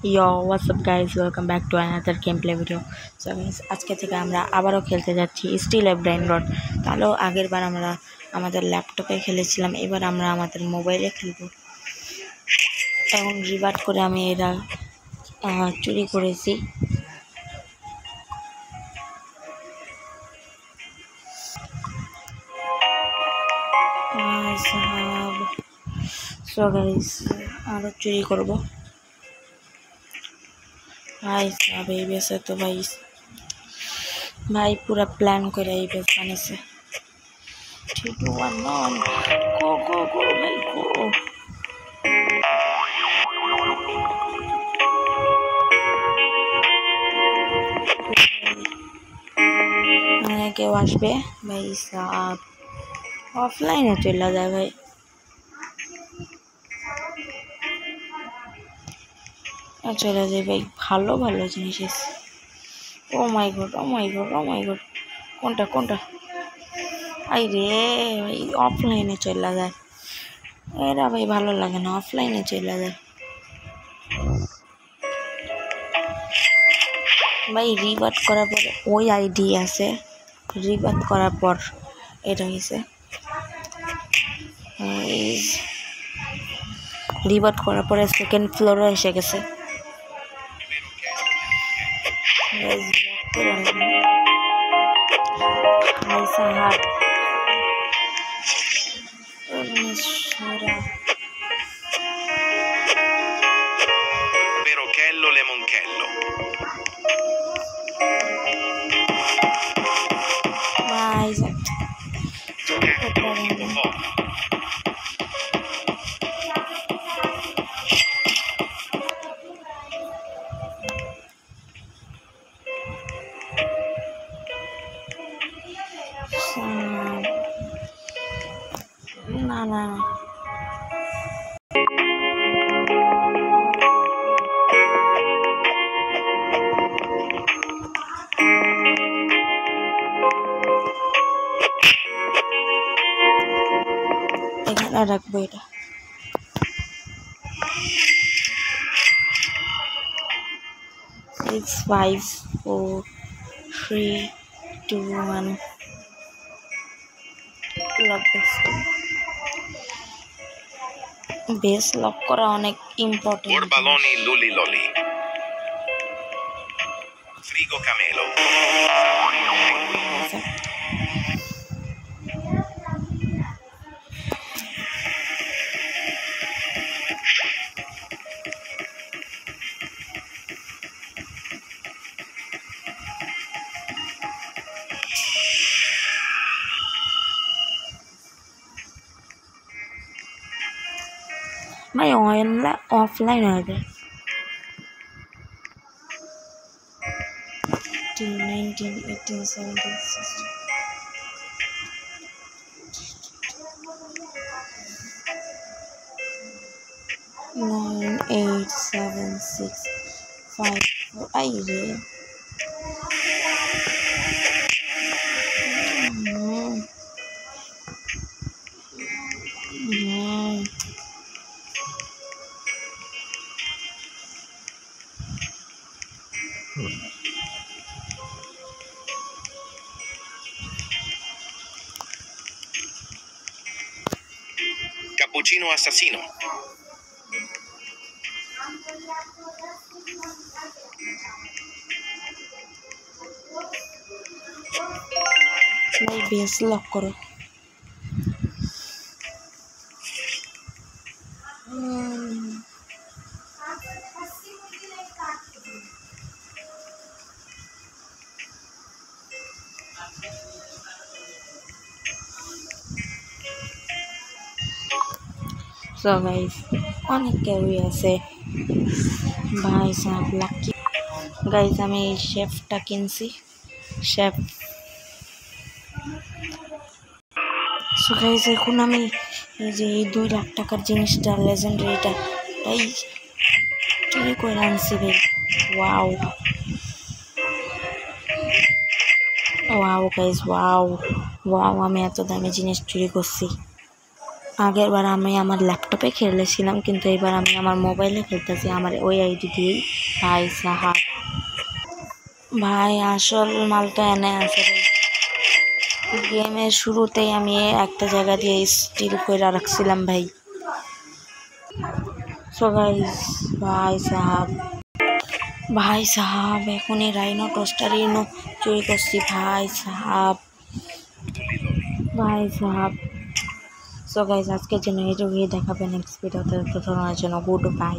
Yo, what's up guys? Welcome back to another gameplay video. So guys, আজকে থেকে আমরা আবারও খেলতে যাচ্ছি স্টিল এ ব্রেন রট। তাহলে আগের বার আমরা আমাদের ল্যাপটপে খেলেছিলাম, এবার আমরা আমাদের মোবাইলে খেলবো। এখন রিভার্ট করে আমি এরা চুরি করেছি। সো গাইস, আরও চুরি করবো। भाई साहब এই বেসে তো ভাই পুরা প্ল্যান করে এই বেস বানিয়েছে। 3 2 1 নন গো গো গো ভাই গো। কেউ আসবে ভাই সাহেব, অফলাইনে চলে যায় ভাই। চলে যায় ভাই, ভালো ভালো জিনিস আছে। ও মাই গড ও মাই গড ও মাই গড, কোনটা কোনটা? আই রে ভাই, অফলাইনে চলে যায় এরা ভাই, ভালো লাগে না, অফলাইনে চলে যায় ভাই। রিভার্ট করার পর ওই আইডি আছে, রিভার্ট করার পর এটা হয়েছে। রিভার্ট করার পরে সেকেন্ড ফ্লোরে এসে গেছে। Perochello Lemonchello. না না এখানে রাখবো এটা। It's 5 4 3 2 1 লক বেস লক করা অনেক important. Borbaloni Luli Loli. Frigo Camelo. ভাই অফলাইন হবে। 19 18 17 16 9 8 7 6 5 4 আই রে Cappuccino assassino. ভাই বেস লক করো। সো গাইস, অনেক কেউই আছে ভাই সাহেব লাকি। গাইস আমি এই শেফটা কিনছি, শেফ। সো গাইস এখন আমি এই যে এই 2 লাখ টাকার জিনিসটা লেজেন্ডারিটা ভাই চুরি করে আনছি ভাই। Wow wow guys, wow wow, আমি এত দামি জিনিস চুরি করছি। আগের বার আমি আমার ল্যাপটপে খেলেছিলাম, কিন্তু এবার আমি আমার মোবাইলে খেলতেছি আমার ওই আইডি দিয়েই। ভাই সাহাব, ভাই আসল মাল তো এনে আছে রে। গেমের শুরুতেই আমি একটা জায়গা দিয়ে স্টিল করে রাখছিলাম ভাই। সো গাইস, ভাই সাহাব এখন এই রাইনো টোস্টার ইনো চুরি করছি ভাই সাহাব। সো গাইস আজকের জন্য এইটুকুই, দেখাবে নেক্সট ভিডিওতে। ততক্ষণের জন্য গুড বাই।